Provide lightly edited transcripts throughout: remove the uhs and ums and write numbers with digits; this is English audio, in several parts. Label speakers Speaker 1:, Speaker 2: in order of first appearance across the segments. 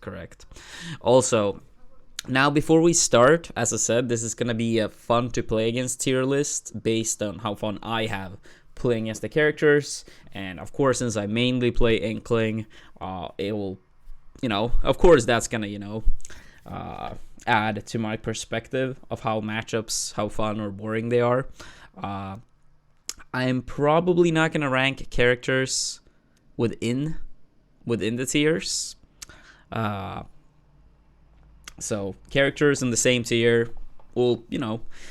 Speaker 1: correct. Also, now before we start, as I said, this is gonna be a fun to play against tier list based on how fun I have playing as the characters, and of course, since I mainly play Inkling, it will, of course, that's gonna, add to my perspective of how matchups, how fun or boring they are. I'm probably not gonna rank characters within the tiers. So characters in the same tier will,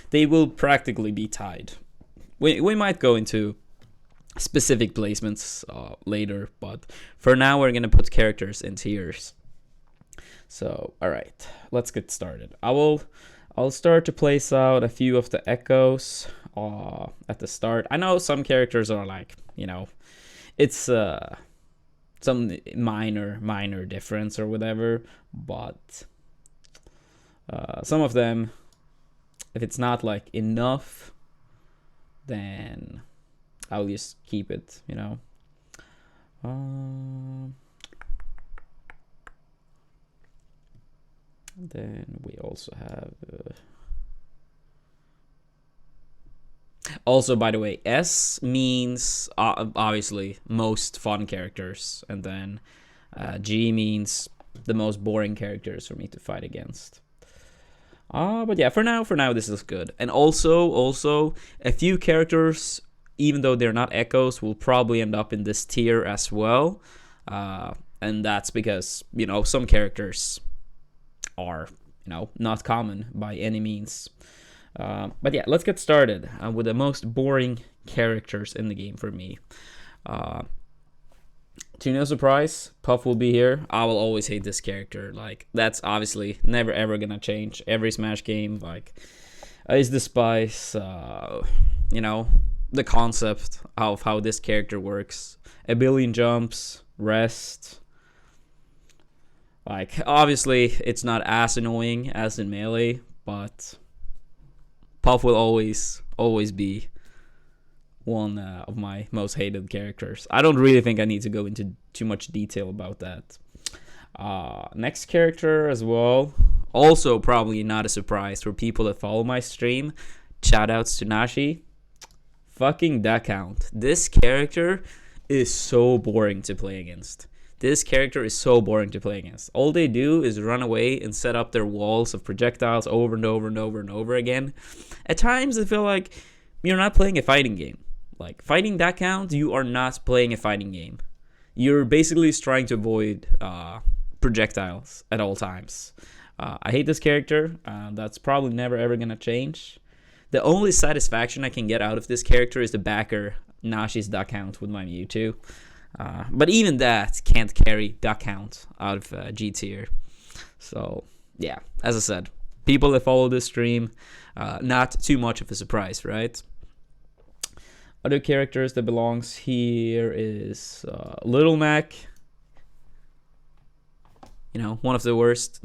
Speaker 1: they will practically be tied. We might go into specific placements later, but for now we're gonna put characters in tiers. So all right, let's get started. I'll start to place out a few of the echoes at the start. I know some characters are like, it's some minor difference or whatever, but some of them, if it's not like enough, then I'll just keep it, then we also have also, by the way, S means obviously most fun characters, and then G means the most boring characters for me to fight against. But yeah, for now this is good. And also a few characters, even though they're not echoes, will probably end up in this tier as well. And that's because, some characters are, not common by any means. But yeah, let's get started with the most boring characters in the game for me. To no surprise, Puff will be here. I will always hate this character. Like, that's obviously never ever gonna change. Every Smash game, like, is the spice, the concept of how this character works. A billion jumps, rest. Like, obviously, it's not as annoying as in Melee, but Puff will always be one of my most hated characters. I don't really think I need to go into too much detail about that. Next character as well, also probably not a surprise for people that follow my stream. Shoutouts to Naxi. Fucking duck count. This character is so boring to play against. All they do is run away and set up their walls of projectiles over and over and over and over again. At times, I feel like you're not playing a fighting game. Like, fighting that count, you are not playing a fighting game. You're basically just trying to avoid projectiles at all times. I hate this character. That's probably never ever gonna change. The only satisfaction I can get out of this character is to backer Naxi's duck count with my Mewtwo. But even that can't carry duck count out of G tier. So, yeah, as I said, people that follow this stream, not too much of a surprise, right? Other characters that belongs here is Little Mac. One of the worst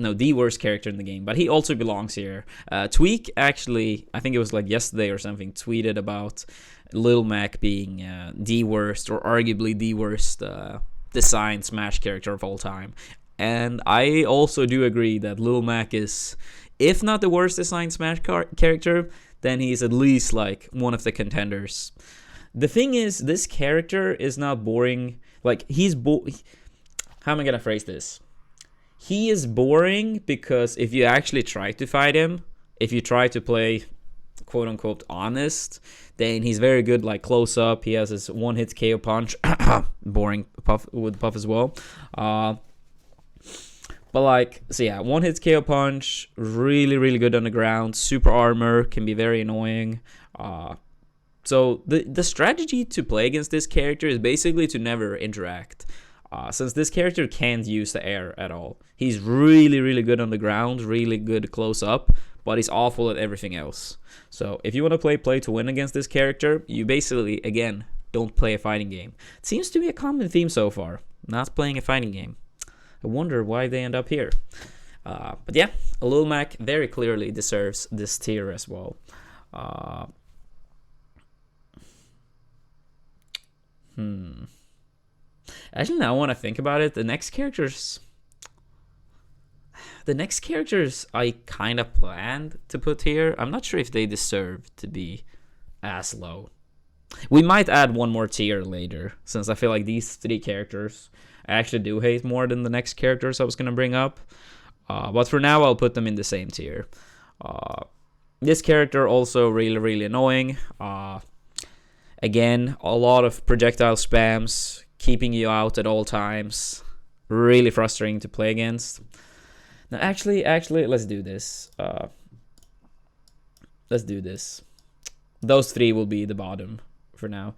Speaker 1: character in the game, but he also belongs here. Tweak, actually, I think it was like yesterday or something, tweeted about Little Mac being the worst, or arguably the worst designed Smash character of all time. And I also do agree that Little Mac is, if not the worst designed Smash character, then he's at least like one of the contenders. The thing is, this character is not boring. Like, how am I gonna phrase this? He is boring because if you actually try to fight him, if you try to play quote-unquote honest, then he's very good, like, close up. He has his one-hit KO punch. Boring with Puff as well. But, like, so yeah, one-hit KO punch, really, really good on the ground. Super armor, can be very annoying. So the strategy to play against this character is basically to never interact. Since this character can't use the air at all. He's really, really good on the ground, really good close up, but he's awful at everything else. So if you want to play to win against this character, you basically, again, don't play a fighting game. It seems to be a common theme so far, not playing a fighting game. I wonder why they end up here. But yeah, Lil Mac very clearly deserves this tier as well. Actually, now I want to think about it. The next characters, The next characters I kind of planned to put here, I'm not sure if they deserve to be as low. We might add one more tier later, since I feel like these 3 characters I actually do hate more than the next characters I was going to bring up. But for now, I'll put them in the same tier. This character also really, really annoying. Again, a lot of projectile spams, keeping you out at all times. Really frustrating to play against. Now, actually, let's do this. Let's do this. Those 3 will be the bottom for now.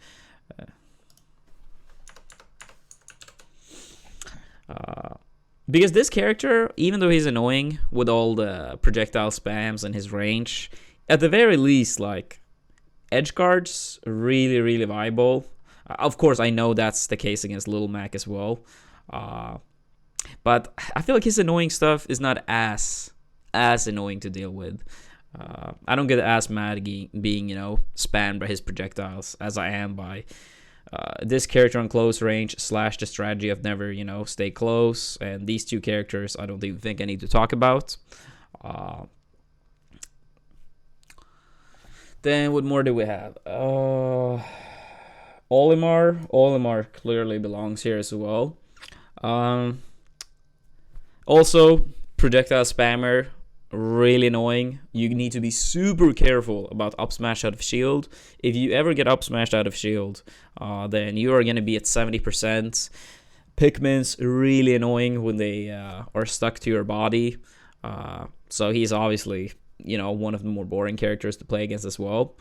Speaker 1: Because this character, even though he's annoying with all the projectile spams and his range, at the very least, like, edge guards, really, really viable. Of course, I know that's the case against Little Mac as well. But I feel like his annoying stuff is not as annoying to deal with. I don't get as mad being, spammed by his projectiles as I am by this character on close range / the strategy of never, stay close. And these 2 characters I don't even think I need to talk about. Then what more do we have? Olimar clearly belongs here as well. Also, projectile spammer, really annoying. You need to be super careful about up smash out of shield. If you ever get up smashed out of shield, then you are going to be at 70%. Pikmin's really annoying when they are stuck to your body. So he's obviously, one of the more boring characters to play against as well.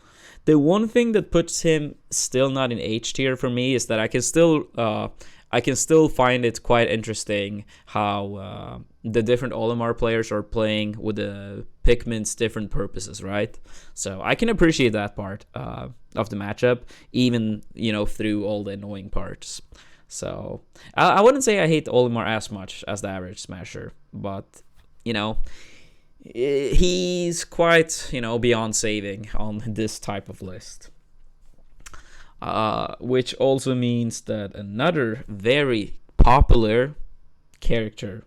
Speaker 1: The one thing that puts him still not in H tier for me is that I can still find it quite interesting how the different Olimar players are playing with the Pikmin's different purposes, right? So I can appreciate that part of the matchup, even, through all the annoying parts. So I wouldn't say I hate Olimar as much as the average Smasher, but, he's quite, beyond saving on this type of list. Which also means that another very popular character,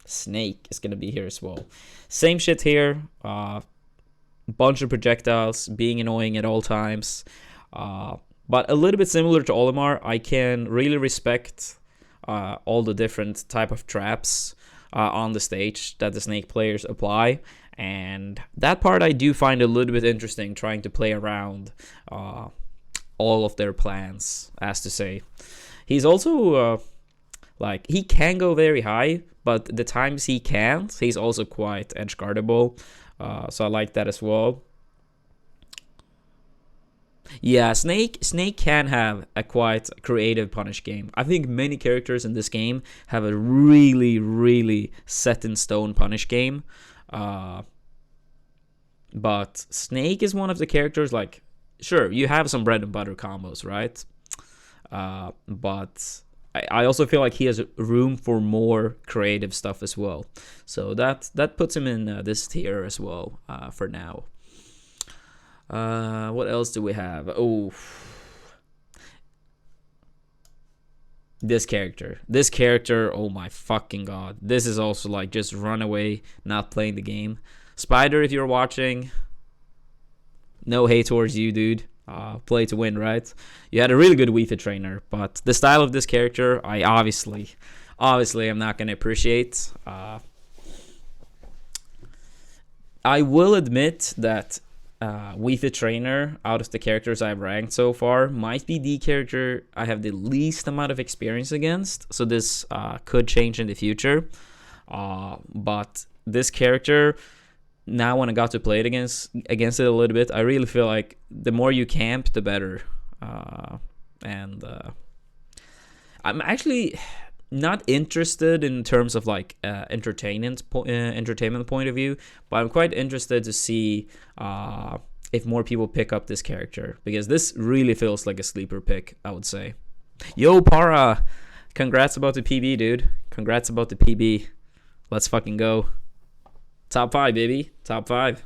Speaker 1: Snake, is going to be here as well. Same shit here. Bunch of projectiles, being annoying at all times. But a little bit similar to Olimar, I can really respect all the different type of traps on the stage that the Snake players apply. And that part I do find a little bit interesting, trying to play around all of their plans, as to say. He's also, he can go very high, but the times he can't, he's also quite edge guardable. So I like that as well. Yeah, Snake can have a quite creative punish game. I think many characters in this game have a really, really set in stone punish game. But Snake is one of the characters, sure, you have some bread and butter combos, right? But I also feel like he has room for more creative stuff as well. So that puts him in this tier as well for now. What else do we have? Oh, this character, oh my fucking god. This is also just run away, not playing the game. Spider, if you're watching, no hate towards you, dude. Play to win, right? You had a really good Wii Fit trainer, but the style of this character, I obviously am not going to appreciate. I will admit that Wii Fit trainer, out of the characters I've ranked so far, might be the character I have the least amount of experience against. So this could change in the future. But this character, now when I got to play it against it a little bit, I really feel like the more you camp, the better. And I'm actually not interested in terms of entertainment point of view, but I'm quite interested to see if more people pick up this character, because this really feels like a sleeper pick, I would say. Yo, Para, congrats about the PB, dude. Congrats about the PB. Let's fucking go. Top 5, baby. Top 5.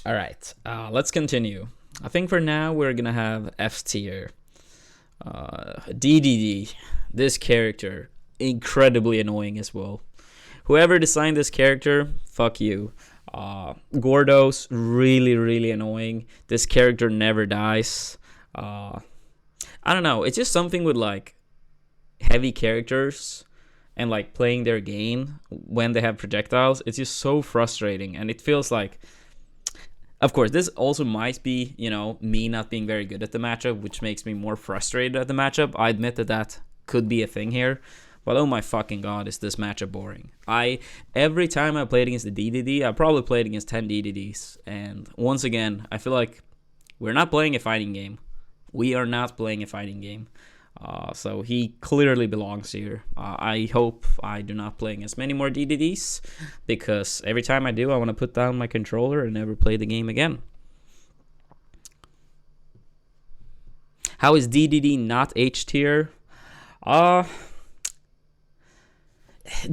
Speaker 1: All right, let's continue. I think for now we're gonna have F tier. DDD, this character, incredibly annoying as well. Whoever designed this character, fuck you. Gordos, really, really annoying. This character never dies. I don't know. It's just something with like heavy characters and like playing their game when they have projectiles. It's just so frustrating, and it feels like. Of course, this also might be, me not being very good at the matchup, which makes me more frustrated at the matchup. I admit that could be a thing here. But oh my fucking god, is this matchup boring. Every time I played against the DDD, I probably played against 10 DDDs. And once again, I feel like we're not playing a fighting game. We are not playing a fighting game. So he clearly belongs here. I hope I do not play against many more DDDs, because every time I do, I want to put down my controller and never play the game again. How is DDD not H tier? The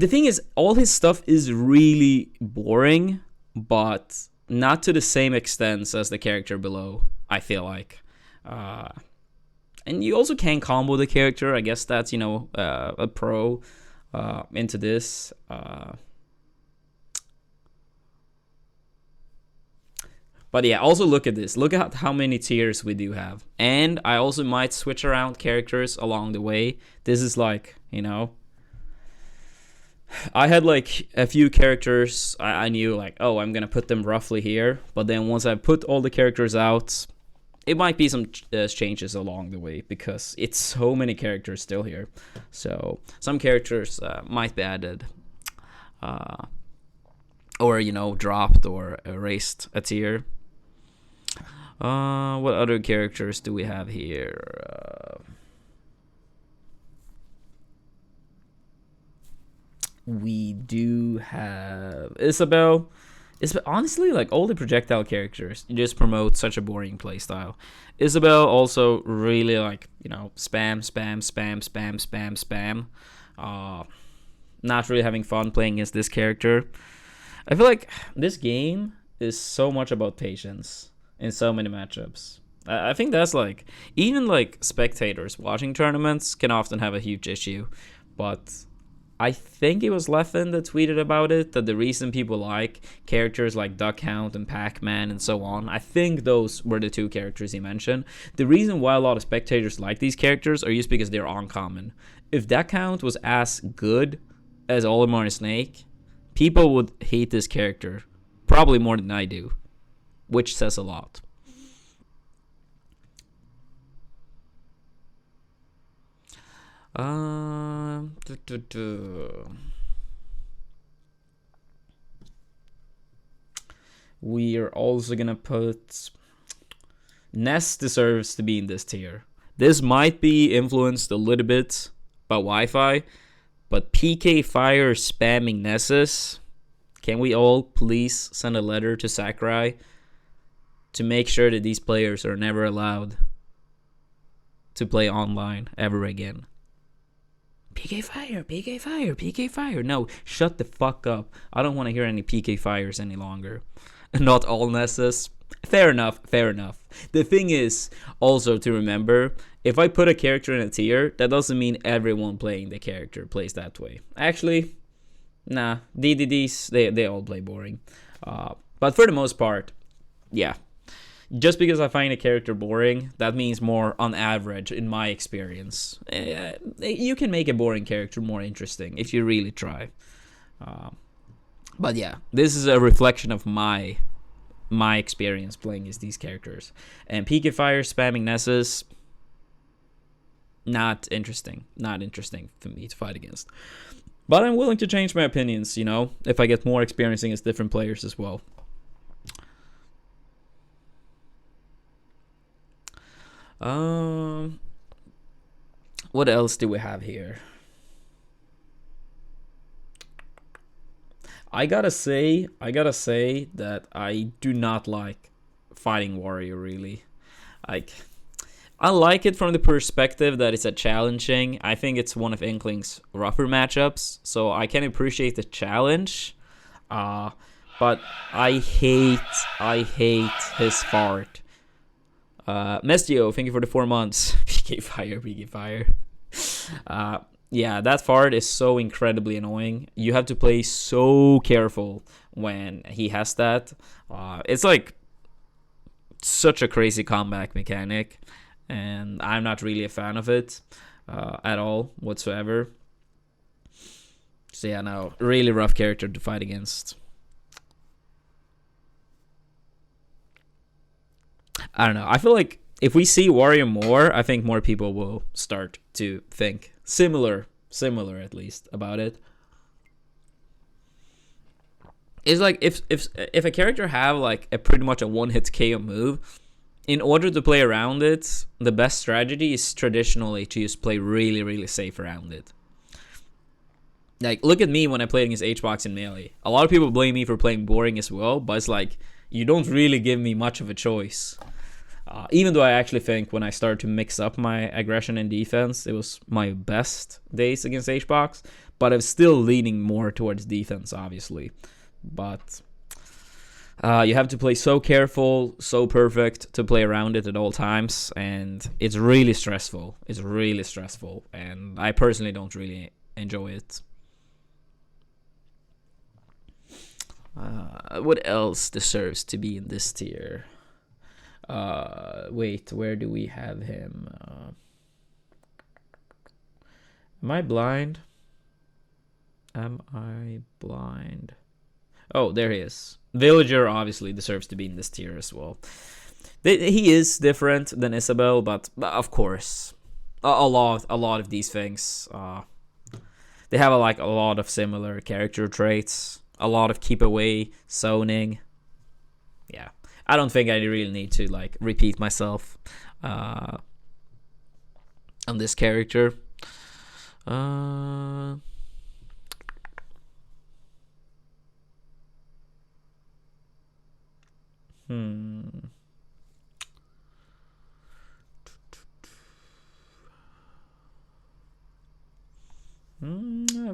Speaker 1: thing is, all his stuff is really boring, but not to the same extent as the character below, I feel like. And you also can combo the character. I guess that's, a pro into this. But yeah, also look at this. Look at how many tiers we do have. And I also might switch around characters along the way. This is like, I had like a few characters I knew like, oh, I'm going to put them roughly here. But then once I put all the characters out, it might be some changes along the way, because it's so many characters still here. So some characters might be added, or dropped or erased a tier. What other characters do we have here? We do have Isabel. Honestly, like all the projectile characters, you just promote such a boring playstyle. Isabel also really like, spam. Not really having fun playing against this character. I feel like this game is so much about patience in so many matchups. I think that's like, even like spectators watching tournaments can often have a huge issue, but I think it was Leffen that tweeted about it, that the reason people like characters like Duck Hunt and Pac-Man and so on, I think those were the two characters he mentioned. The reason why a lot of spectators like these characters are just because they're uncommon. If Duck Hunt was as good as Olimar and Snake, people would hate this character probably more than I do, which says a lot. We are also gonna put Ness deserves to be in this tier. This might be influenced a little bit by Wi-Fi, but PK Fire spamming Nesses. Can we all please send a letter to Sakurai to make sure that these players are never allowed to play online ever again? PK Fire, PK Fire, PK Fire. No, shut the fuck up. I don't want to hear any PK Fires any longer. Not all Nesses. Fair enough, fair enough. The thing is also to remember, if I put a character in a tier, that doesn't mean everyone playing the character plays that way. Actually, nah, DDDs, they all play boring. But for the most part, yeah. Just because I find a character boring, that means more on average in my experience. You can make a boring character more interesting if you really try. But yeah, this is a reflection of my experience playing as these characters. And PK Fire spamming Nesses, not interesting. Not interesting for me to fight against. But I'm willing to change my opinions, if I get more experiencing as different players as well. What else do we have here? I gotta say that I do not like Fighting Warrior, really. I like it from the perspective that it's a challenging. I think it's one of Inkling's rougher matchups, so I can appreciate the challenge. but I hate his fart. Mestio, thank you for the 4 months. PK fire. Yeah, that fart is so incredibly annoying. You have to play so careful when he has that. It's like such a crazy comeback mechanic, and I'm not really a fan of it at all whatsoever. So yeah, no, really rough character to fight against. I don't know. I feel like if we see Wario more, I think more people will start to think similar at least about it. It's like if a character have like a pretty much a one-hit KO move, in order to play around it, the best strategy is traditionally to just play really safe around it. Like, look at me when I played against HBox in Melee. A lot of people blame me for playing boring as well, but it's like, you don't really give me much of a choice. Even though I actually think when I started to mix up my aggression and defense, it was my best days against HBox, but I'm still leaning more towards defense, obviously. But you have to play so careful, so perfect to play around it at all times, and it's really stressful. It's really stressful, and I personally don't really enjoy it. What else deserves to be in this tier? Wait, where do we have him? Am I blind? Oh, there he is. Villager obviously deserves to be in this tier as well. He is different than Isabel, but of course, a lot of these things, they have a lot of similar character traits. A lot of keep away, zoning. Yeah, I don't think I really need to repeat myself on this character.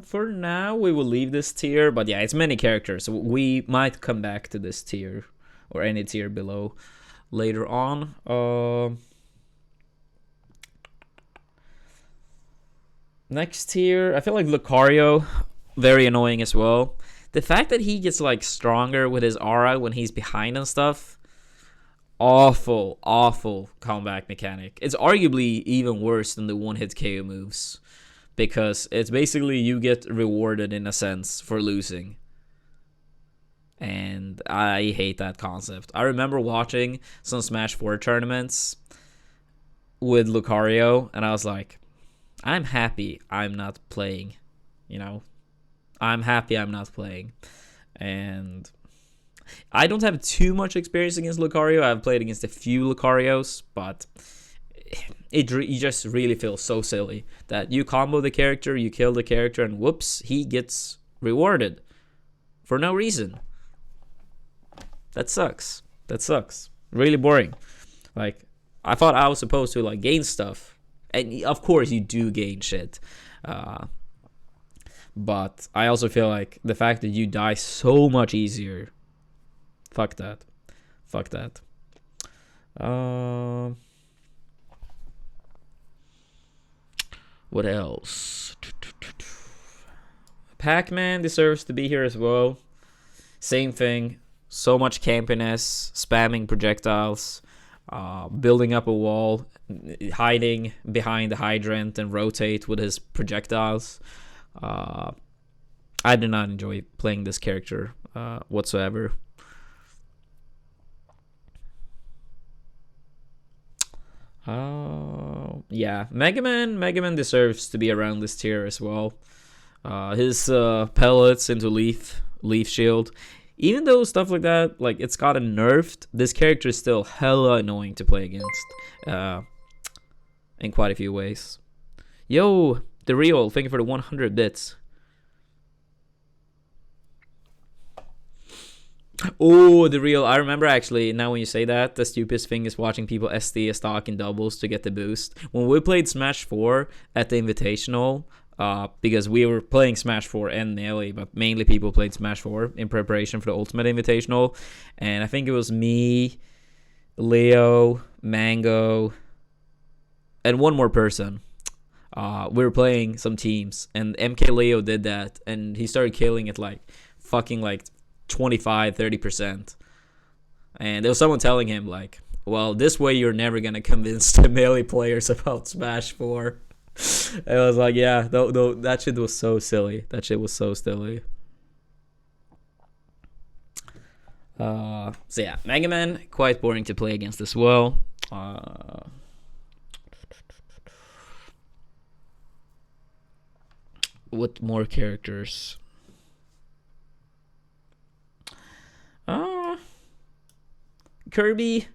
Speaker 1: For now, we will leave this tier, but yeah, it's many characters, so we might come back to this tier or any tier below later on. Next tier, I feel like Lucario, very annoying as well. The fact that he gets stronger with his aura when he's behind and stuff, awful comeback mechanic. It's arguably even worse than the one-hit KO moves, because it's basically you get rewarded in a sense for losing. And I hate that concept. I remember watching some Smash 4 tournaments with Lucario, and I was like, I'm happy I'm not playing, I'm happy I'm not playing. And I don't have too much experience against Lucario. I've played against a few Lucarios, but it just really feels so silly that you combo the character, you kill the character, and whoops, he gets rewarded for no reason. That sucks. Really boring. I thought I was supposed to gain stuff, and of course you do gain shit. But I also feel like the fact that you die so much easier. Fuck that. What else? Pac-Man deserves to be here as well. Same thing. So much campiness, spamming projectiles, building up a wall, hiding behind the hydrant and rotate with his projectiles. I did not enjoy playing this character whatsoever. Yeah, Megaman deserves to be around this tier as well. His pellets into leaf shield, even though stuff like that, it's gotten nerfed, this character is still hella annoying to play against in quite a few ways. Yo, the real, thank you for the 100 bits. Oh, the real. I remember actually, now when you say that, the stupidest thing is watching people SD a stock in doubles to get the boost. When we played Smash 4 at the Invitational, because we were playing Smash 4 and Melee, but mainly people played Smash 4 in preparation for the Ultimate Invitational. And I think it was me, Leo, Mango, and one more person. We were playing some teams, and MK Leo did that, and he started killing it like fucking like 25-30%. And there was someone telling him like, well, this way you're never gonna convince the Melee players about Smash 4. I was like, yeah, no, that shit was so silly. That shit was so silly. So yeah, Megaman, quite boring to play against as well. What more characters? Kirby.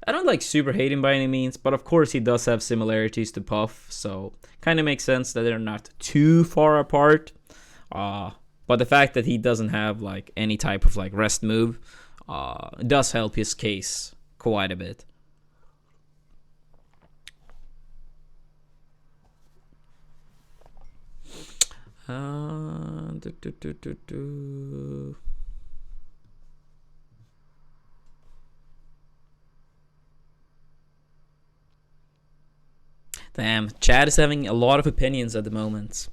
Speaker 1: I don't like super hate him by any means, but of course he does have similarities to Puff, so kind of makes sense that they're not too far apart. But the fact that he doesn't have like any type of like rest move does help his case quite a bit. Damn, Chad is having a lot of opinions at the moment.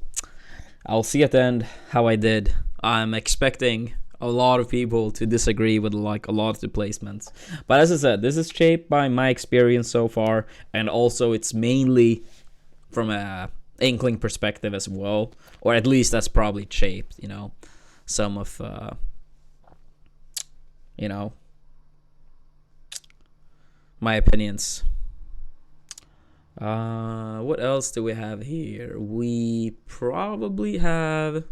Speaker 1: I'll see at the end how I did. I'm expecting a lot of people to disagree with like a lot of the placements. But as I said, this is shaped by my experience so far, and also it's mainly from a Inkling perspective as well, or at least that's probably shaped, you know, some of you know, my opinions. What else do we have here? We probably have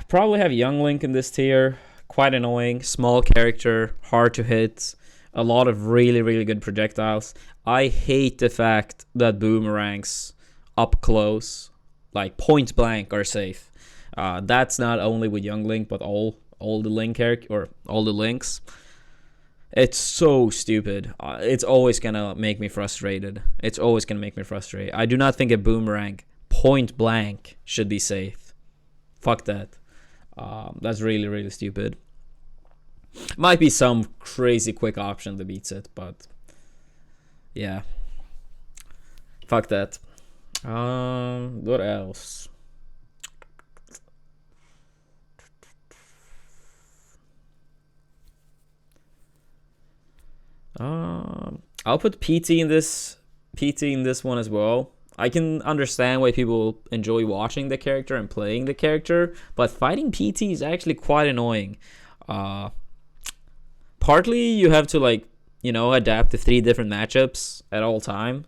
Speaker 1: probably have Young Link in this tier. Quite annoying, small character, hard to hit, a lot of really good projectiles. I hate the fact that boomerangs up close, like point blank, are safe. That's not only with Young Link, but all the Link character or all the Links. It's so stupid. It's always gonna make me frustrated. I do not think a boomerang point blank should be safe. Fuck that. That's really stupid. Might be some crazy quick option that beats it, but yeah. Fuck that. What else? I'll put PT in this one as well. I can understand why people enjoy watching the character and playing the character, but fighting PT is actually quite annoying. Partly you have to like, you know, adapt to 3 different matchups at all time,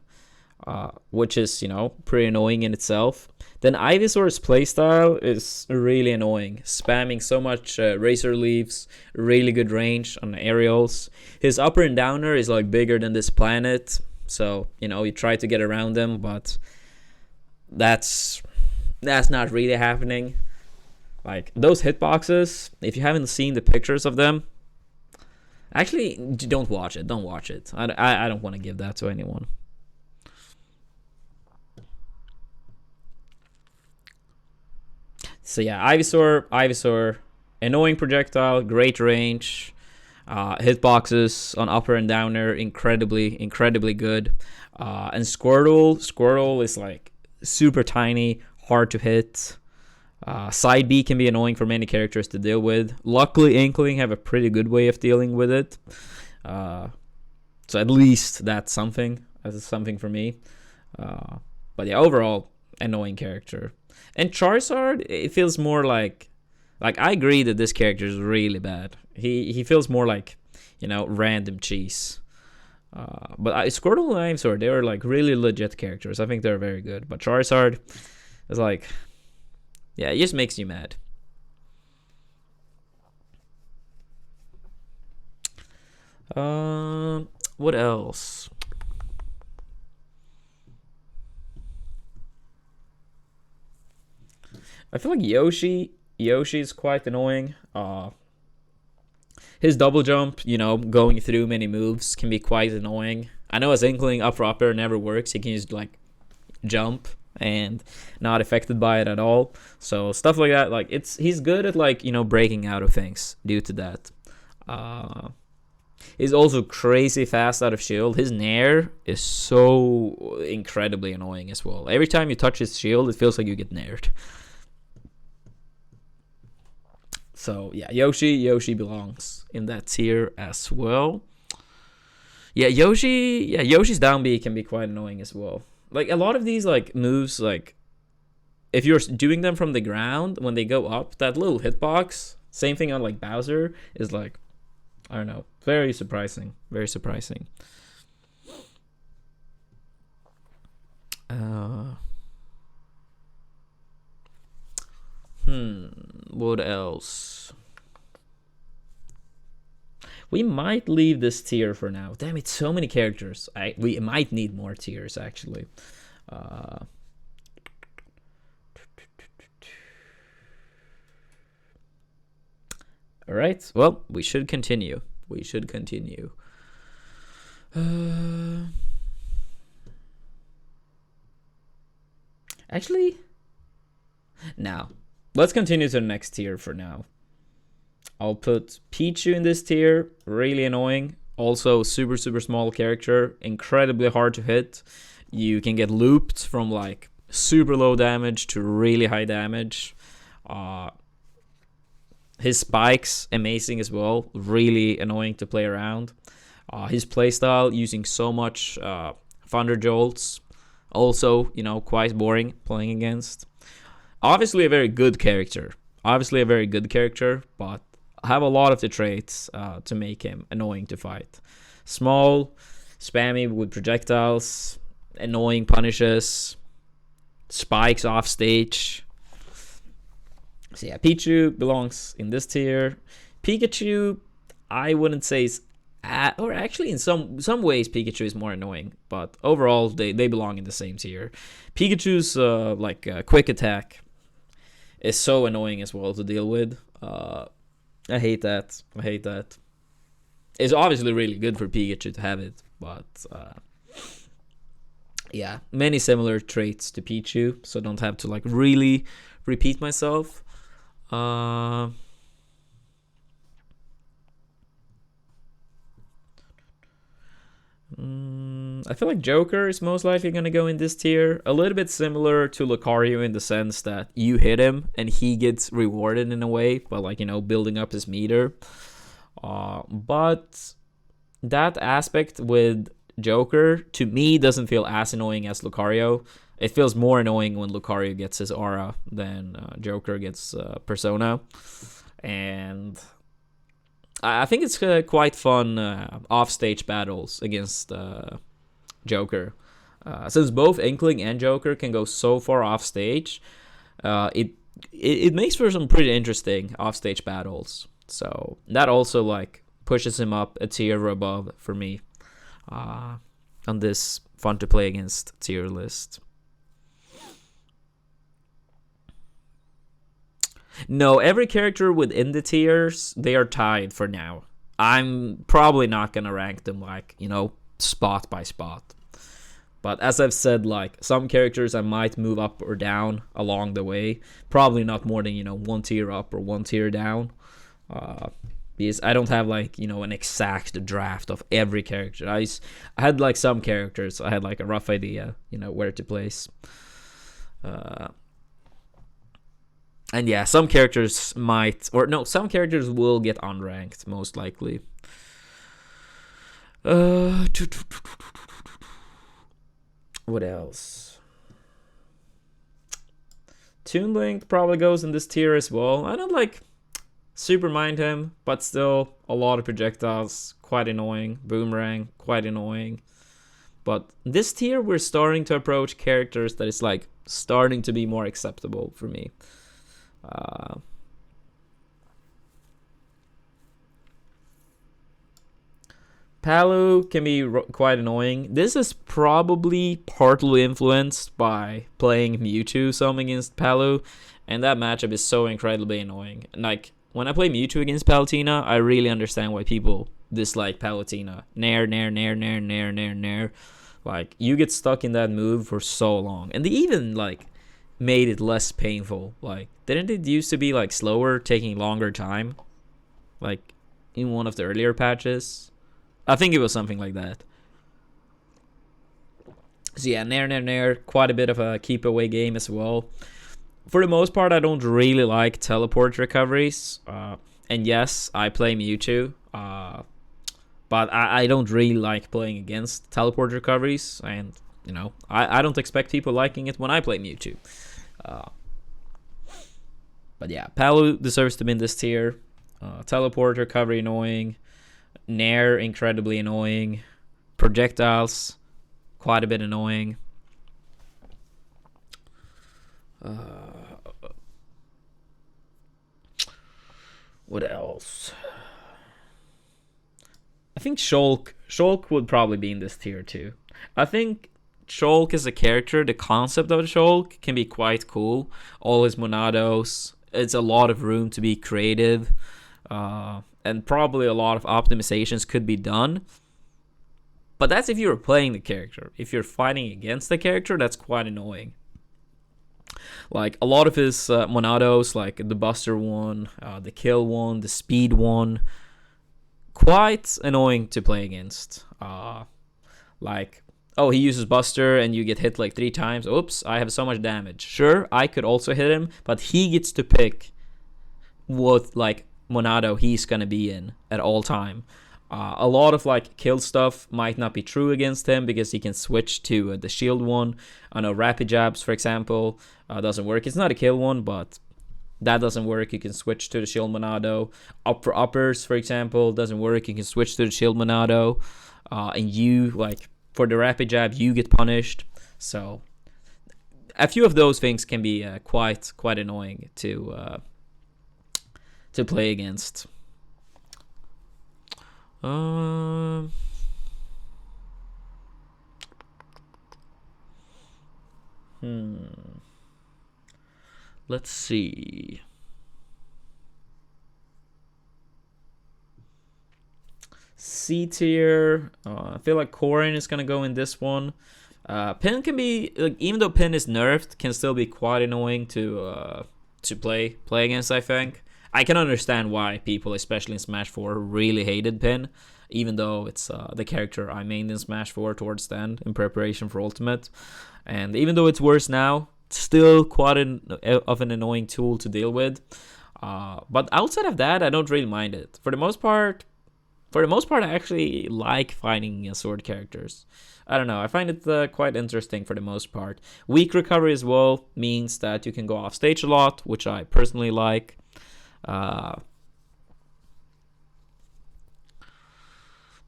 Speaker 1: which is, you know, pretty annoying in itself. Then Ivysaur's playstyle is really annoying, spamming so much Razor Leaves, really good range on aerials. His upper and downer is like bigger than this planet, so, you know, you try to get around them, but that's not really happening. Like, those hitboxes, if you haven't seen the pictures of them, actually, don't watch it. I don't want to give that to anyone. So yeah, Ivysaur, annoying projectile, great range, hitboxes on upper and downer, incredibly good. And Squirtle is like super tiny, hard to hit. Side B can be annoying for many characters to deal with. Luckily, Inkling have a pretty good way of dealing with it. So at least that's something. That's something for me. But yeah, overall, annoying character. And Charizard, it feels more like I agree that this character is really bad. He feels more like, you know, random cheese. But Squirtle and Ivysaur, they are like really legit characters. I think they're very good. But Charizard is like, yeah, it just makes you mad. What else? I feel like Yoshi is quite annoying. His double jump, you know, going through many moves can be quite annoying. I know as Inkling up for up air never works. He can just like jump and not affected by it at all. So stuff like that, like he's good at like, you know, breaking out of things due to that. He's also crazy fast out of shield. His nair is so incredibly annoying as well. Every time you touch his shield, it feels like you get naired. So yeah, Yoshi belongs in that tier as well. Yeah, Yoshi's down B can be quite annoying as well. Like a lot of these like moves, like if you're doing them from the ground, when they go up, that little hitbox, same thing on like Bowser, is like, I don't know, very surprising. Very surprising. What else? We might leave this tier for now. Damn, it's so many characters. We might need more tiers actually. All right. Well, we should continue. Actually, now let's continue to the next tier for now. I'll put Pichu in this tier. Really annoying. Also, super small character. Incredibly hard to hit. You can get looped from like super low damage to really high damage. His spikes, amazing as well. Really annoying to play around. His playstyle, using so much Thunder Jolts. Also, you know, quite boring playing against. Obviously a very good character. But have a lot of the traits to make him annoying to fight. Small, spammy with projectiles, annoying punishes, spikes off stage. So yeah, Pichu belongs in this tier. Pikachu, I wouldn't say is or actually in some ways Pikachu is more annoying, but overall they belong in the same tier. Pikachu's quick attack is so annoying as well to deal with. I hate that. It's obviously really good for Pikachu to have it, but yeah, many similar traits to Pichu, so don't have to like really repeat myself. I feel like Joker is most likely going to go in this tier. A little bit similar to Lucario in the sense that you hit him and he gets rewarded in a way by, like, you know, building up his meter. But that aspect with Joker, to me, doesn't feel as annoying as Lucario. It feels more annoying when Lucario gets his aura than Joker gets Persona. And I think it's quite fun off-stage battles against Joker. Since both Inkling and Joker can go so far off-stage, it makes for some pretty interesting off-stage battles. So that also like pushes him up a tier above for me on this fun-to-play against tier list. No, every character within the tiers, they are tied for now. I'm probably not going to rank them like, you know, spot by spot. But as I've said, like, some characters I might move up or down along the way. Probably not more than, you know, one tier up or one tier down. Because I don't have, like, you know, an exact draft of every character. I had, like, some characters. I had, like, a rough idea, you know, where to place. And yeah, some characters some characters will get unranked, most likely. What else? Toon Link probably goes in this tier as well. I don't like super mind him, but still a lot of projectiles, quite annoying. Boomerang, quite annoying. But this tier, we're starting to approach characters that is like starting to be more acceptable for me. Palu can be quite annoying. This is probably partly influenced by playing Mewtwo some against Palu, and that matchup is so incredibly annoying. And like, when I play Mewtwo against Palutena, I really understand why people dislike Palutena. Nair, nair, nair, nair, nair, nair, nair. Like, you get stuck in that move for so long. And they even, like, made it less painful. Like, didn't it used to be, like, slower, taking longer time? Like, in one of the earlier patches? I think it was something like that. So yeah, nair, nair, nair. Quite a bit of a keep away game as well. For the most part, I don't really like teleport recoveries. And yes, I play Mewtwo. But I don't really like playing against teleport recoveries. And, you know, I don't expect people liking it when I play Mewtwo. But yeah, Palu deserves to be in this tier. Teleport recovery annoying. Nair incredibly annoying. Projectiles quite a bit annoying. What else? I think Shulk would probably be in this tier too. I think Shulk as a character, the concept of Shulk can be quite cool. All his Monados. It's a lot of room to be creative. And probably a lot of optimizations could be done. But that's if you're playing the character. If you're fighting against the character, that's quite annoying. Like, a lot of his Monados, like the Buster one, the Kill one, the Speed one, quite annoying to play against. Like, oh, he uses Buster and you get hit like 3 times. Oops, I have so much damage. Sure, I could also hit him, but he gets to pick what, like, Monado he's gonna be in at all time. A lot of like kill stuff might not be true against him because he can switch to the shield one. I know rapid jabs, for example, doesn't work. It's not a kill one, but that doesn't work. You can switch to the shield Monado. Up for uppers, for example, doesn't work. You can switch to the shield Monado, and you, like, for the rapid jab, you get punished. So a few of those things can be quite annoying to play against. Let's see. C tier. I feel like Corrin is gonna go in this one. Pin can be, like, even though Pin is nerfed, can still be quite annoying to play against. I think I can understand why people, especially in Smash 4, really hated Pin, even though it's the character I mained in Smash 4 towards the end in preparation for Ultimate. And even though it's worse now, it's still quite of an annoying tool to deal with. But outside of that, I don't really mind it. For the most part, I actually like fighting sword characters. I don't know, I find it quite interesting for the most part. Weak recovery as well means that you can go off stage a lot, which I personally like.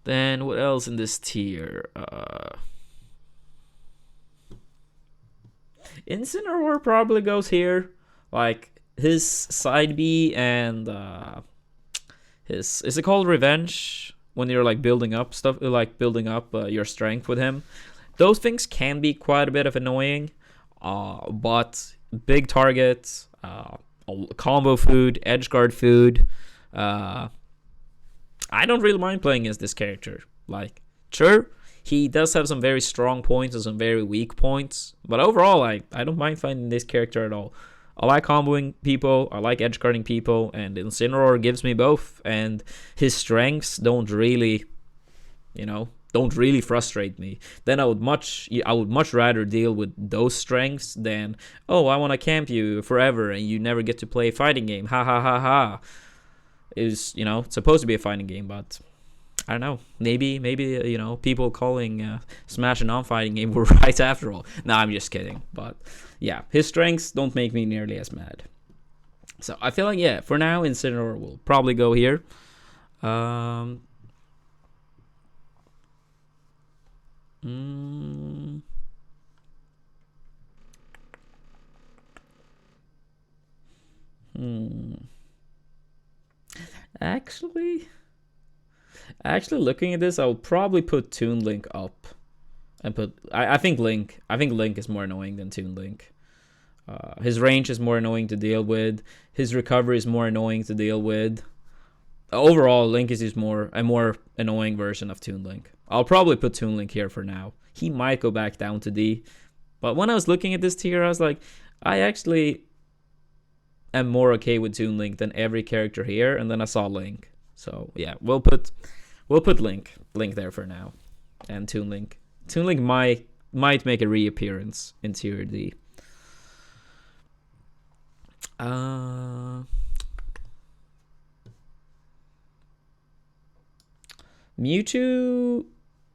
Speaker 1: Then what else in this tier? Incineroar probably goes here. Like, his side B and his, is it called revenge? When you're like building up stuff, like building up your strength with him. Those things can be quite a bit of annoying. But big targets, combo food, edge guard food. I don't really mind playing as this character. Like, sure, he does have some very strong points and some very weak points, but overall, I don't mind fighting this character at all. I like comboing people, I like edge guarding people, and Incineroar gives me both. And his strengths don't really frustrate me. Then I would much rather deal with those strengths than, oh, I want to camp you forever and you never get to play a fighting game. Ha ha ha ha. It's supposed to be a fighting game, but I don't know. Maybe people calling Smash a non-fighting game were right after all. No, I'm just kidding. But yeah, his strengths don't make me nearly as mad. So I feel like, yeah, for now, Incineroar will probably go here. Actually, looking at this, I will probably put Toon Link up, and I think Link is more annoying than Toon Link. His range is more annoying to deal with. His recovery is more annoying to deal with. Overall, Link is just a more annoying version of Toon Link. I'll probably put Toon Link here for now. He might go back down to D. But when I was looking at this tier, I was like, I actually am more okay with Toon Link than every character here. And then I saw Link. So yeah, we'll put Link there for now. And Toon Link. Toon Link might make a reappearance in tier D. Mewtwo,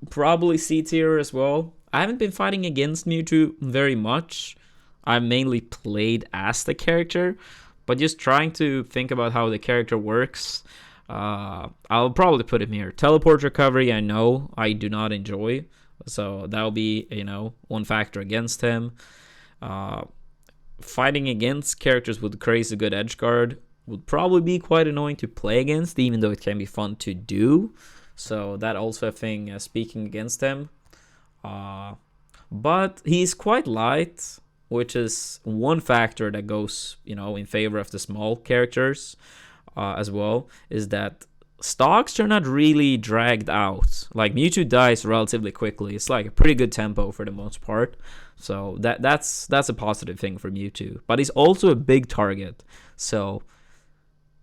Speaker 1: probably C tier as well. I haven't been fighting against Mewtwo very much. I've mainly played as the character, but just trying to think about how the character works. I'll probably put him here. Teleport recovery, I know I do not enjoy, so that'll be, one factor against him. Fighting against characters with crazy good edge guard would probably be quite annoying to play against, even though it can be fun to do. So that also a thing speaking against him. But he's quite light, which is one factor that goes, in favor of the small characters as well, is that stocks are not really dragged out. Like, Mewtwo dies relatively quickly. It's like a pretty good tempo for the most part. So that's a positive thing for Mewtwo. But he's also a big target. So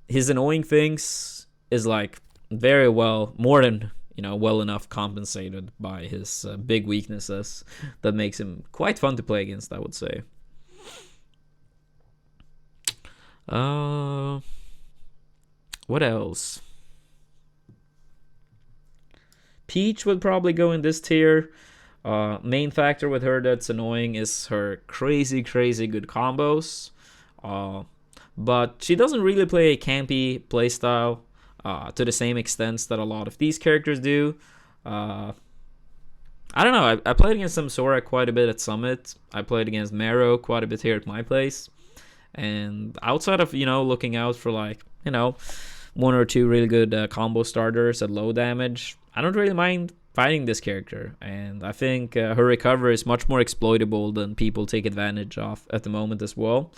Speaker 1: his annoying things is like very well, more than, well enough compensated by his big weaknesses that makes him quite fun to play against, I would say. What else? Peach would probably go in this tier. Main factor with her that's annoying is her crazy good combos. But she doesn't really play a campy playstyle to the same extent that a lot of these characters do. I don't know. I played against Samsora quite a bit at Summit. I played against Mero quite a bit here at my place. And outside of, looking out for like, one or two really good combo starters at low damage, I don't really mind fighting this character. And I think her recovery is much more exploitable than people take advantage of at the moment as well.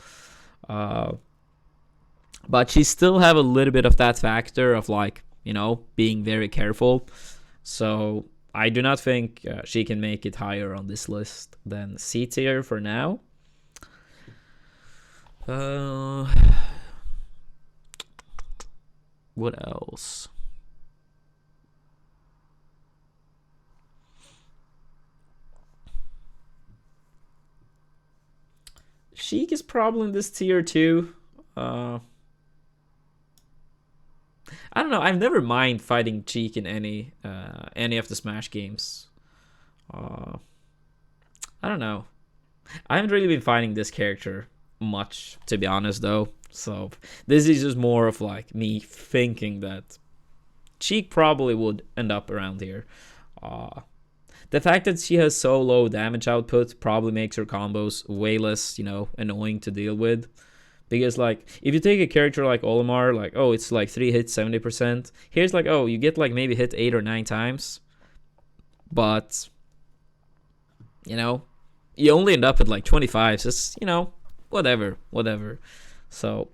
Speaker 1: But she still have a little bit of that factor of like, being very careful. So I do not think she can make it higher on this list than C tier for now. What else? Sheik is probably in this tier too. I don't know. I've never mind fighting Cheek in any of the Smash games. I don't know. I haven't really been fighting this character much, to be honest, though. So this is just more of like me thinking that Cheek probably would end up around here. The fact that she has so low damage output probably makes her combos way less, annoying to deal with. Because, like, if you take a character like Olimar, like, oh, it's like 3 hits, 70%. Here's like, oh, you get like maybe hit 8 or 9 times. But, you only end up at like 25. So it's, whatever. So,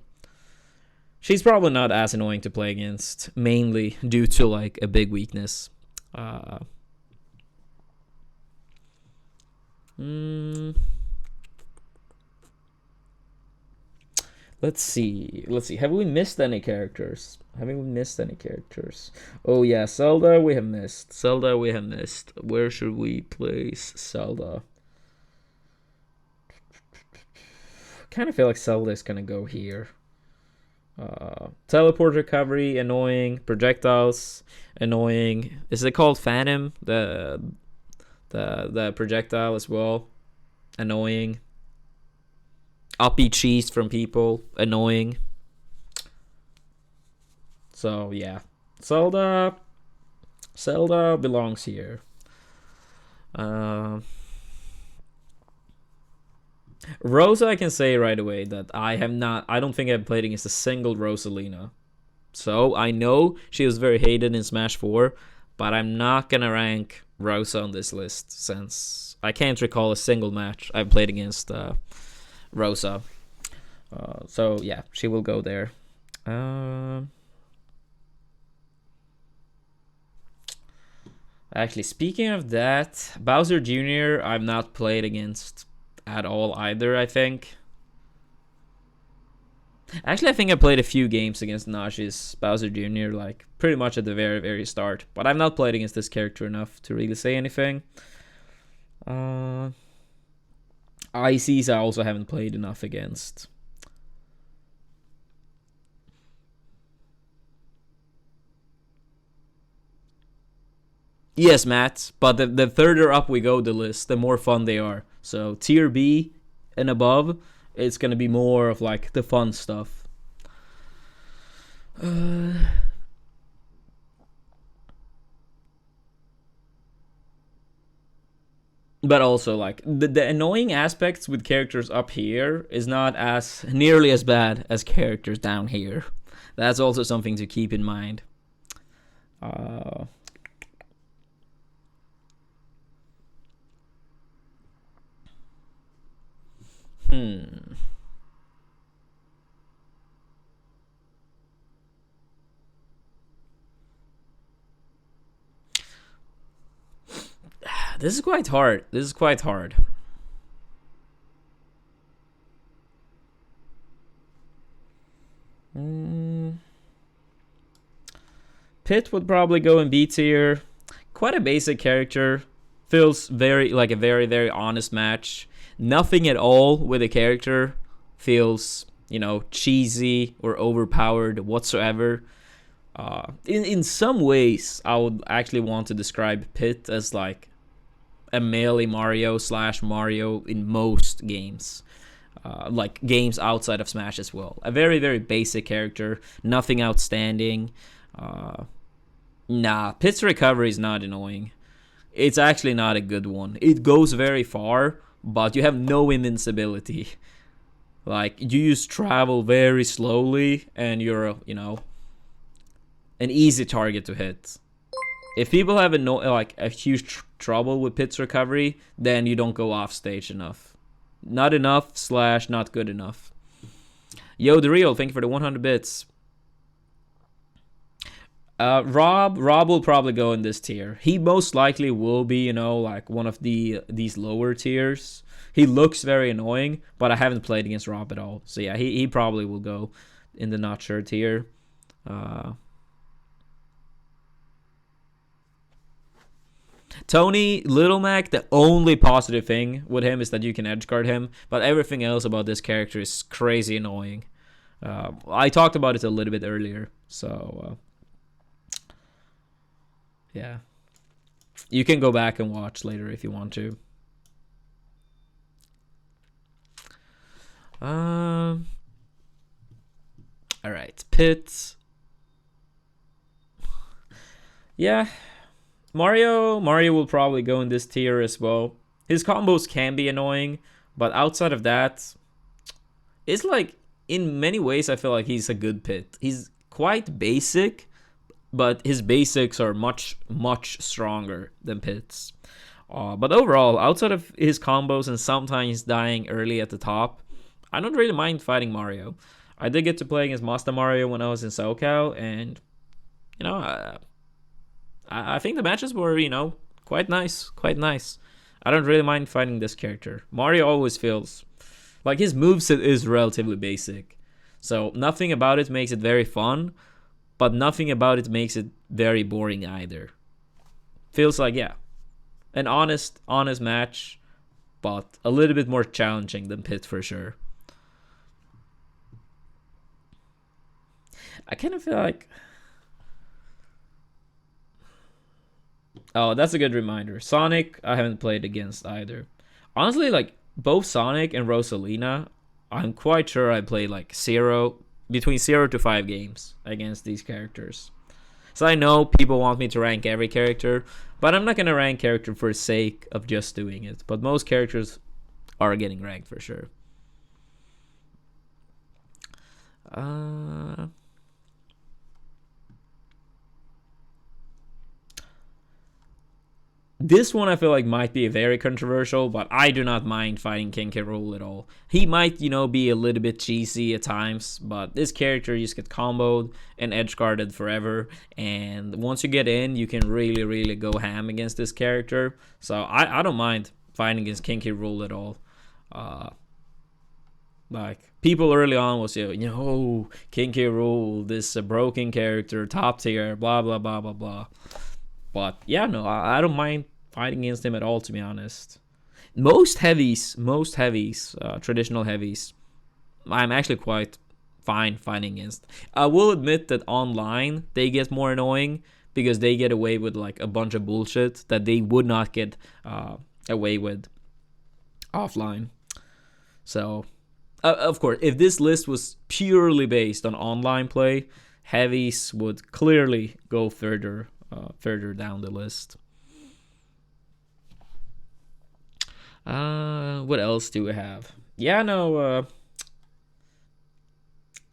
Speaker 1: she's probably not as annoying to play against, mainly due to like a big weakness. Let's see. Have we missed any characters? Oh yeah, Zelda we have missed. Where should we place Zelda? Kind of feel like Zelda is gonna go here. Teleport recovery, annoying. Projectiles, annoying. Is it called Phantom? The projectile as well, annoying. Uppy cheese from people, annoying. So yeah, Zelda belongs here. Rosa, I can say right away that I don't think I've played against a single Rosalina. So I know she was very hated in Smash 4, but I'm not gonna rank Rosa on this list since I can't recall a single match I've played against Rosa. So yeah, she will go there. Actually, speaking of that, Bowser Jr. I've not played against at all either, I think. Actually, I think I played a few games against Naxi's Bowser Jr., like pretty much at the very, very start. But I've not played against this character enough to really say anything. ICs I also haven't played enough against. Yes, Matt, but the further up we go the list, the more fun they are. So tier B and above, it's gonna be more of like the fun stuff. But also like the annoying aspects with characters up here is not as nearly as bad as characters down here. That's also something to keep in mind. This is quite hard. Pit would probably go in B tier. Quite a basic character. Feels very like a very, very honest match. Nothing at all with the character feels, cheesy or overpowered whatsoever. In some ways, I would actually want to describe Pit as like a melee Mario / Mario in most games. Like games outside of Smash as well. A very, very basic character. Nothing outstanding. Pit's recovery is not annoying. It's actually not a good one. It goes very far, but you have no invincibility. Like, you just travel very slowly, and you're, an easy target to hit. If people have a huge trouble with Pit's recovery, then you don't go off stage enough. Not enough / not good enough. Yo, The Real, thank you for the 100 bits. Rob will probably go in this tier. He most likely will be, like one of these lower tiers. He looks very annoying, but I haven't played against Rob at all. So yeah, he probably will go in the not sure tier. Tony, Little Mac, the only positive thing with him is that you can edgeguard him, but everything else about this character is crazy annoying. I talked about it a little bit earlier, so yeah. You can go back and watch later if you want to. Alright, Pit. Yeah. Mario will probably go in this tier as well. His combos can be annoying, but outside of that, it's like, in many ways, I feel like he's a good Pit. He's quite basic, but his basics are much, much stronger than Pit's. But overall, outside of his combos and sometimes dying early at the top, I don't really mind fighting Mario. I did get to play against Master Mario when I was in SoCal, and, I think the matches were, quite nice. I don't really mind fighting this character. Mario always feels like his moveset is relatively basic. So nothing about it makes it very fun, but nothing about it makes it very boring either. Feels like, yeah, an honest match, but a little bit more challenging than Pit for sure. I kind of feel like... Oh, that's a good reminder. Sonic, I haven't played against either. Honestly, like, both Sonic and Rosalina, I'm quite sure I played like between 0 to 5 games against these characters. So I know people want me to rank every character, but I'm not going to rank character for the sake of just doing it. But most characters are getting ranked for sure. This one I feel like might be very controversial, but I do not mind fighting King K. Rool at all. He might, be a little bit cheesy at times, but this character just get comboed and edge guarded forever. And once you get in, you can really, really go ham against this character. So I don't mind fighting against King K. Rool at all. Like, people early on was, King K. Rool, this broken character, top tier, blah, blah, blah, blah, blah. But yeah, no, I don't mind fighting against him at all, to be honest. Most heavies, traditional heavies, I'm actually quite fine fighting against. I will admit that online, they get more annoying because they get away with like a bunch of bullshit that they would not get away with offline. So, of course, if this list was purely based on online play, heavies would clearly go further down the list. What else do we have? Yeah, no,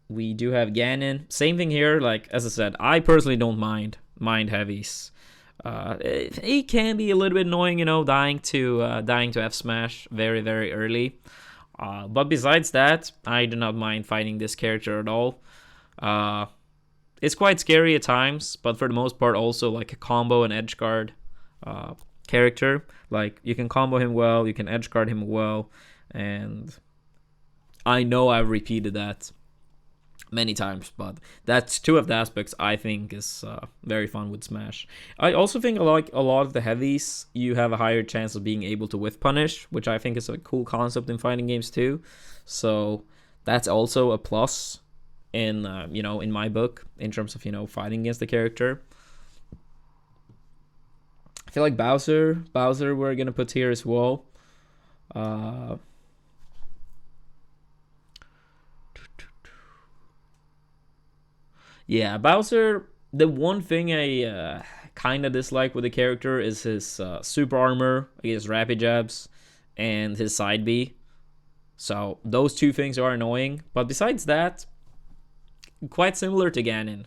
Speaker 1: we do have Gannon. Same thing here. Like, as I said, I personally don't mind heavies. It can be a little bit annoying, dying to F smash very, very early. But besides that, I do not mind fighting this character at all. It's quite scary at times, but for the most part, also like a combo and edge guard character. Like, you can combo him well, you can edge guard him well, and I know I've repeated that many times, but that's two of the aspects I think is very fun with Smash. I also think like a lot of the heavies, you have a higher chance of being able to whiff punish, which I think is a cool concept in fighting games too. So that's also a plus in in my book in terms of fighting against the character. I feel like Bowser we're gonna put here as well. Yeah, Bowser, the one thing I kind of dislike with the character is his super armor, his rapid jabs, and his side B. So those two things are annoying, but besides that, quite similar to Gannon.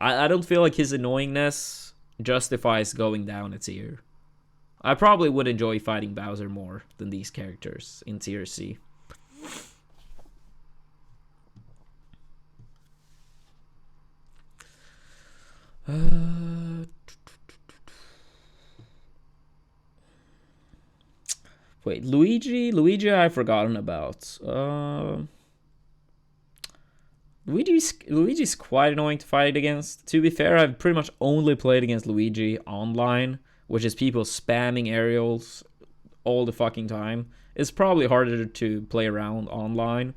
Speaker 1: I don't feel like his annoyingness justifies going down a tier. I probably would enjoy fighting Bowser more than these characters in tier C. Wait, Luigi I've forgotten about. Luigi's quite annoying to fight against. To be fair, I've pretty much only played against Luigi online, which is people spamming aerials all the fucking time. It's probably harder to play around online,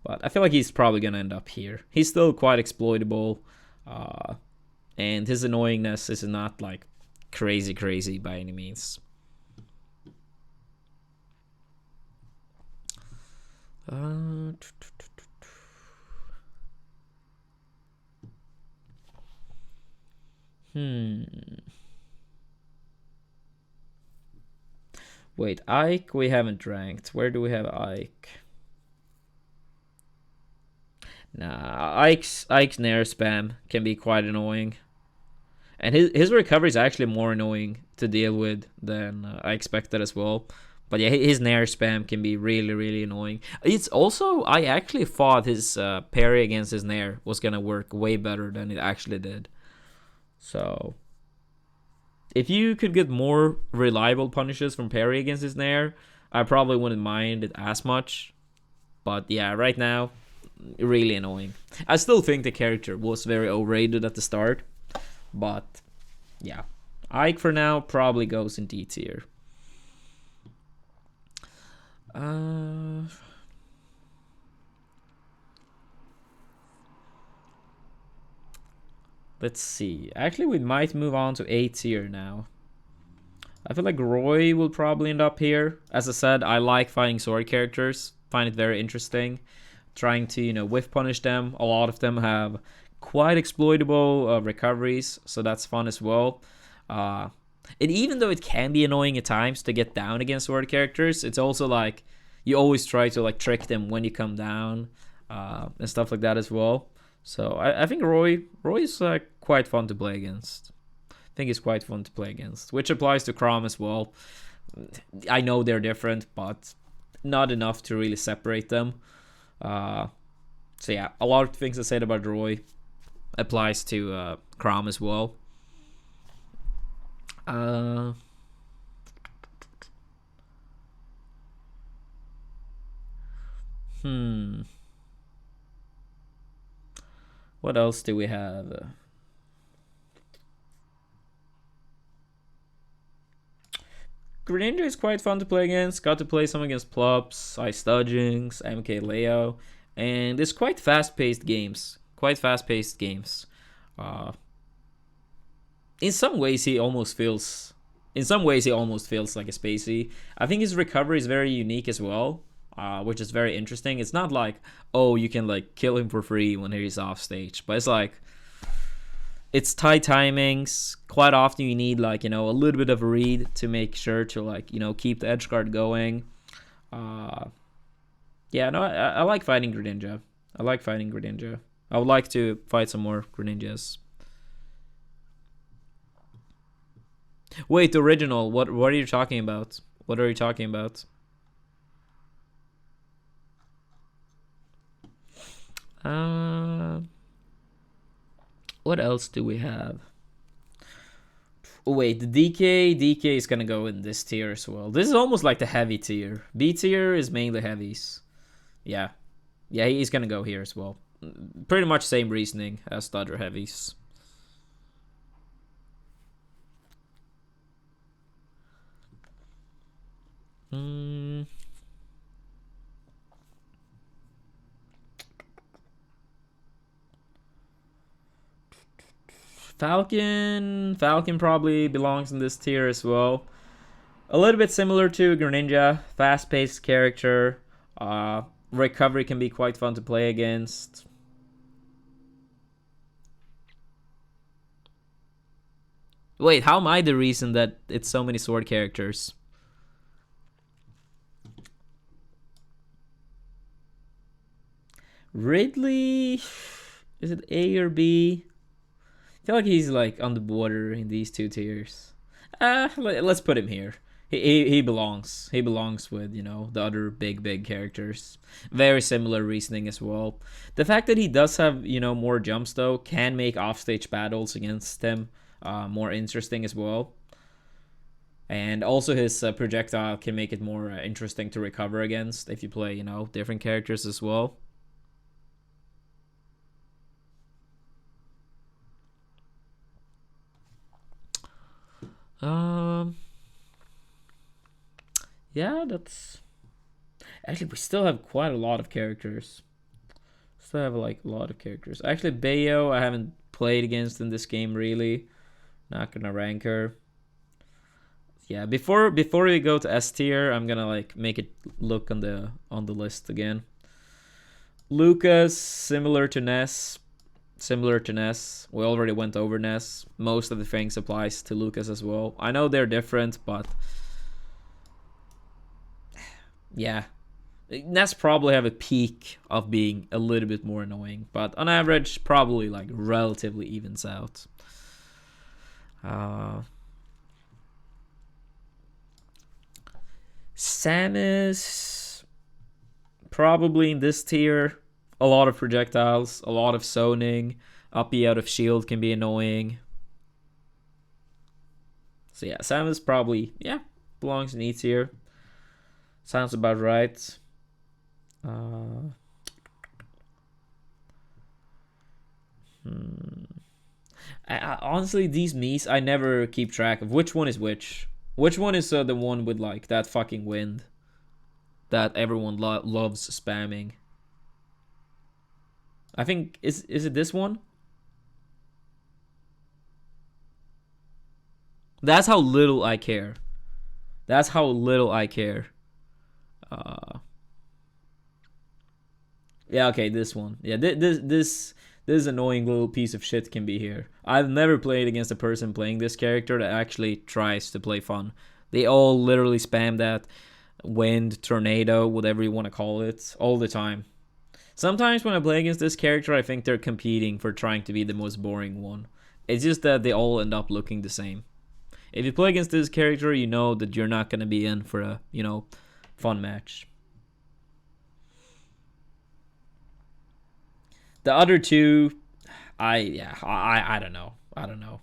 Speaker 1: but I feel like he's probably gonna end up here. He's still quite exploitable, and his annoyingness is not like crazy by any means. Wait, Ike we haven't ranked. Where do we have Ike? Nah, Ike's nair spam can be quite annoying. And his recovery is actually more annoying to deal with than I expected as well. But yeah, his nair spam can be really annoying. It's also, I actually thought his parry against his nair was gonna work way better than it actually did. So, if you could get more reliable punishes from parry against his nair, I probably wouldn't mind it as much. But yeah, right now, really annoying. I still think the character was very overrated at the start. But yeah, Ike for now probably goes in D tier. Let's see. Actually, we might move on to A tier now. I feel like Roy will probably end up here. As I said, I like fighting sword characters. Find it very interesting. Trying to, whiff punish them. A lot of them have quite exploitable recoveries, so that's fun as well. And even though it can be annoying at times to get down against sword characters, it's also like you always try to like trick them when you come down and stuff like that as well. So I think Roy is quite fun to play against. think he's quite fun to play against, which applies to Chrom as well. I know they're different, but not enough to really separate them. So yeah, a lot of things I said about Roy applies to Chrom as well. What else do we have? Greninja is quite fun to play against. Got to play some against Plops, Ice Studgings, MK Leo, and it's quite fast-paced games. In some ways, he almost feels. In some ways, he almost feels like a Spacey. I think his recovery is very unique as well, which is very interesting. It's not like, oh, you can like kill him for free when he's off stage, but it's like, it's tight timings. Quite often you need like, a little bit of a read to make sure to like, keep the edge guard going. Yeah, no, I like fighting Greninja. I would like to fight some more Greninjas. Wait, the original. What are you talking about? What else do we have? Oh, wait, the DK is gonna go in this tier as well. This is almost like the heavy tier. B tier is mainly heavies. Yeah, he's gonna go here as well. Pretty much same reasoning as the other heavies. Falcon probably belongs in this tier as well. A little bit similar to Greninja, fast-paced character. Recovery can be quite fun to play against. Wait, how am I the reason that it's so many sword characters? Ridley, is it A or B? I feel like he's like on the border in these two tiers. Let's put him here. He belongs. He belongs with, the other big characters. Very similar reasoning as well. The fact that he does have, more jumps though can make offstage battles against him more interesting as well. And also his projectile can make it more interesting to recover against if you play, different characters as well. Yeah, that's... Actually, we still have quite a lot of characters. Actually, Bayo, I haven't played against in this game, really. Not gonna rank her. Yeah, before we go to S tier, I'm gonna, like, make it look on the list again. Lucas, similar to Ness. We already went over Ness. Most of the things applies to Lucas as well. I know they're different, but yeah, Ness probably have a peak of being a little bit more annoying, but on average, probably like relatively evens out. Samus, probably in this tier. A lot of projectiles, a lot of zoning. Uppy out of shield can be annoying. So yeah, Samus probably, belongs in E tier. Sounds about right. Honestly, these Miis, I never keep track of which one is which. Which one is the one with like that fucking wind that everyone loves spamming? I think, is it this one? That's how little I care. Yeah, okay, this one. Yeah, this annoying little piece of shit can be here. I've never played against a person playing this character that actually tries to play fun. They all literally spam that wind, tornado, whatever you want to call it, all the time. Sometimes when I play against this character, I think they're competing for trying to be the most boring one. It's just that they all end up looking the same. If you play against this character, you know that you're not gonna be in for a, you know, fun match. The other two, I don't know. I don't know.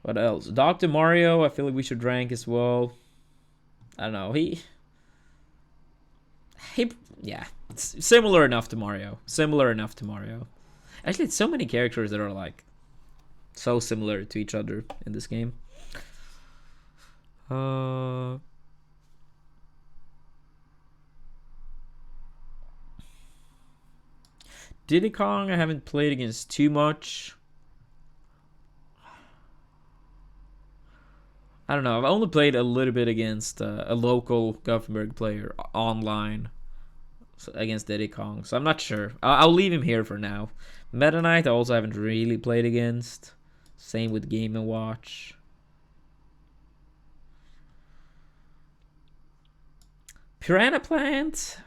Speaker 1: What else? Dr. Mario, I feel like we should rank as well. I don't know. Yeah, it's similar enough to Mario. Similar enough to Mario. Actually, it's so many characters that are like so similar to each other in this game. Diddy Kong, I haven't played against too much. I don't know. I've only played a little bit against a local Gothenburg player online against Diddy Kong, so I'm not sure. I'll leave him here for now. Meta Knight, I also haven't really played against. Same with Game & Watch. Piranha Plant,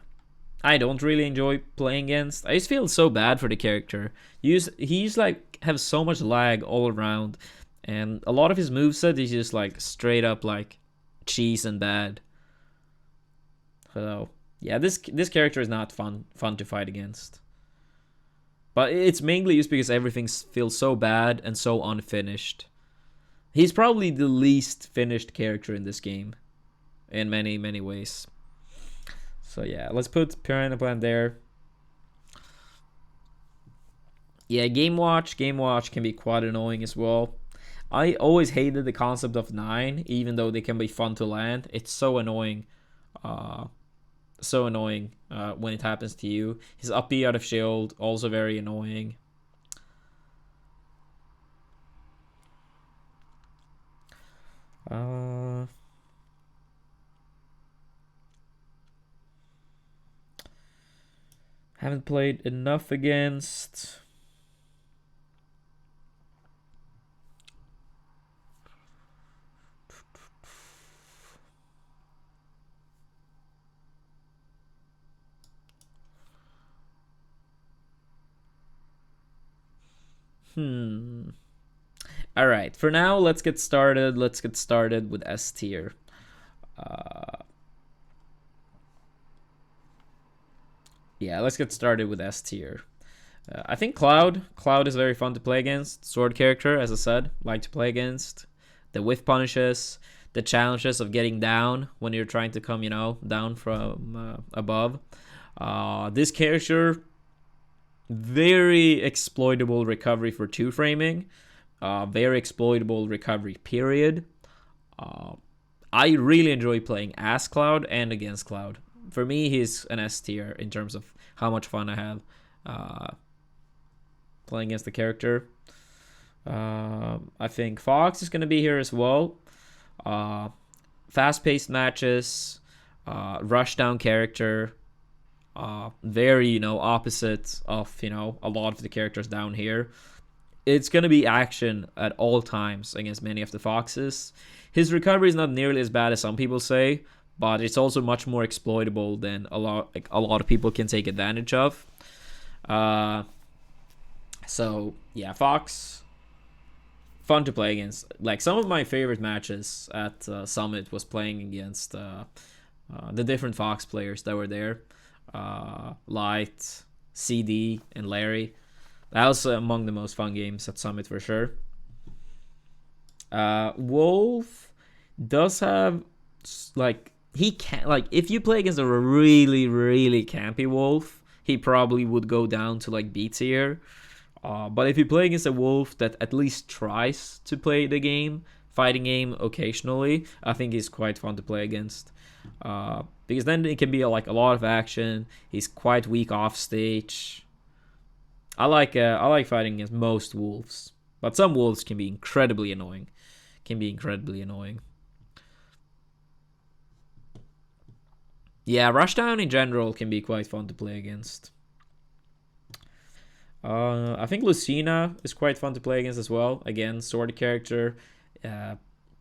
Speaker 1: I don't really enjoy playing against. I just feel so bad for the character. He's like have so much lag all around, and a lot of his moveset is just like straight up like cheese and bad. So yeah, this character is not fun to fight against. But it's mainly just because everything feels so bad and so unfinished. He's probably the least finished character in this game, in many ways. So yeah, let's put Piranha Plant there. Yeah, Game Watch can be quite annoying as well. I always hated the concept of 9, even though they can be fun to land. It's so annoying. When it happens to you. His up B out of shield, also very annoying. Haven't played enough against. All right, for now, let's get started. Let's get started with S tier. Yeah, let's get started with S tier. I think Cloud is very fun to play against. Sword character, as I said, like to play against. The whiff punishes, the challenges of getting down when you're trying to come, down from above. This character, very exploitable recovery for 2-framing. Very exploitable recovery, period. I really enjoy playing as Cloud and against Cloud. For me, he's an S tier in terms of how much fun I have playing against the character. I think Fox is going to be here as well. Fast-paced matches, rush-down character. Very, opposite of, a lot of the characters down here. It's going to be action at all times against many of the Foxes. His recovery is not nearly as bad as some people say, but it's also much more exploitable than a lot of people can take advantage of. So yeah, Fox, fun to play against. Like some of my favorite matches at Summit was playing against the different Fox players that were there. Light, CD, and Larry. That was among the most fun games at Summit for sure. Wolf does have he can if you play against a really campy Wolf, he probably would go down to B tier. But if you play against a Wolf that at least tries to play the fighting game occasionally, I think he's quite fun to play against. Because then it can be a lot of action. He's quite weak off stage. I like fighting against most Wolves, but some Wolves can be incredibly annoying. Yeah, Rushdown in general can be quite fun to play against. I think Lucina is quite fun to play against as well. Again, sword character.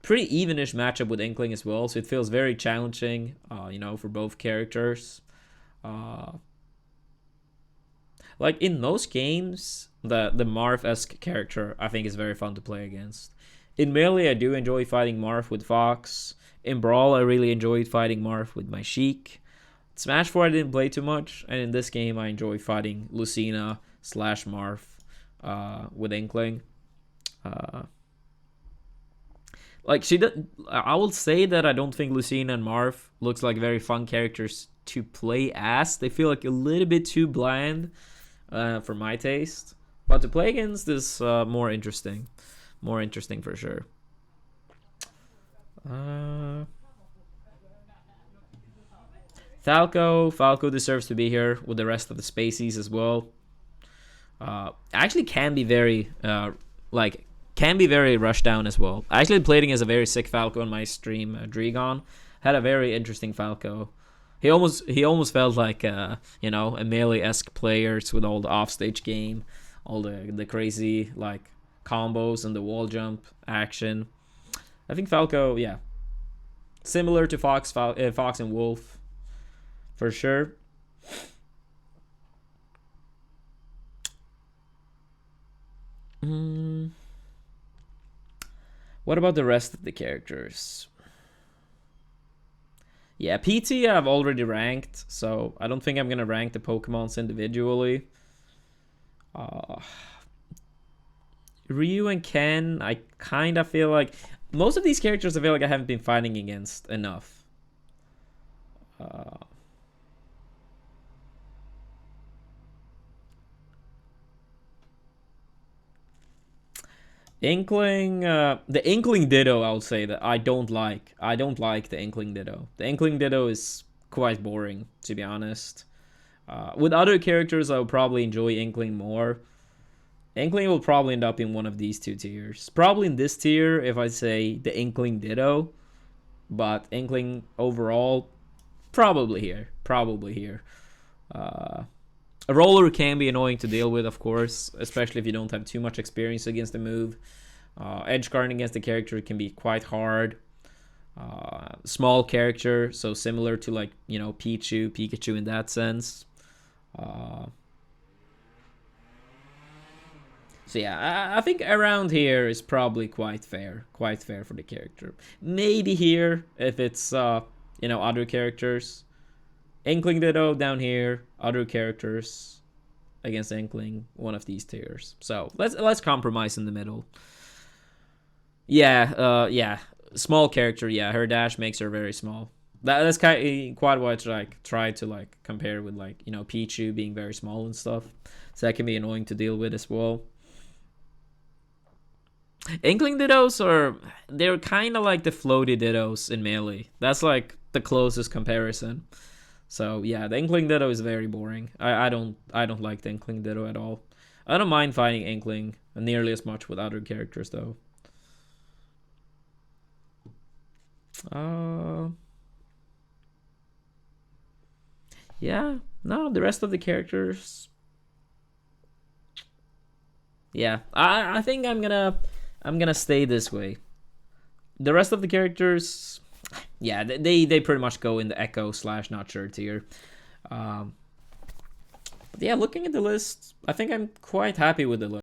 Speaker 1: Pretty evenish matchup with Inkling as well, so it feels very challenging, for both characters. Like in most games, the Marth-esque character I think is very fun to play against. In Melee, I do enjoy fighting Marth with Fox. In Brawl, I really enjoyed fighting Marth with my Sheik. Smash 4 I didn't play too much, and in this game I enjoy fighting Lucina / Marth with Inkling. Like I will say that I don't think Lucina and Marth looks like very fun characters to play as. They feel like a little bit too bland for my taste. But to play against is more interesting. More interesting for sure. Falco deserves to be here with the rest of the Spaceys as well. Actually can be very rushed down as well. I actually played against a very sick Falco on my stream. Dregon had a very interesting Falco. He almost felt like a Melee-esque players with all the offstage game, all the crazy like combos and the wall jump action. I think Falco, yeah, similar to Fox and Wolf, for sure. What about the rest of the characters? Yeah, PT I've already ranked, so I don't think I'm gonna rank the Pokemons individually. Ryu and Ken, I kind of feel like most of these characters I feel like I haven't been fighting against enough. Inkling, the Inkling Ditto, I'll say that I don't like. I don't like the Inkling Ditto. The Inkling Ditto is quite boring, to be honest. With other characters, I would probably enjoy Inkling more. Inkling will probably end up in one of these two tiers. Probably in this tier if I say the Inkling Ditto. But Inkling overall, probably here. Probably here. A roller can be annoying to deal with, of course, especially if you don't have too much experience against the move. Edge guarding against the character can be quite hard. Small character, so similar to like, Pikachu in that sense. So yeah, I think around here is probably quite fair for the character. Maybe here if it's other characters. Inkling Ditto down here, other characters against Inkling, one of these tiers. So let's compromise in the middle. Yeah, small character. Yeah, her dash makes her very small. That's quite what I try to compare with Pichu being very small and stuff. So that can be annoying to deal with as well. Inkling Dittos they're kind of like the floaty Dittos in Melee. That's like the closest comparison. So yeah, the Inkling Ditto is very boring. I don't like the Inkling Ditto at all. I don't mind fighting Inkling nearly as much with other characters though. Yeah, no, the rest of the characters. Yeah, I think I'm gonna stay this way. The rest of the characters, yeah, they pretty much go in the Echo / not sure tier. But yeah, looking at the list, I think I'm quite happy with the list.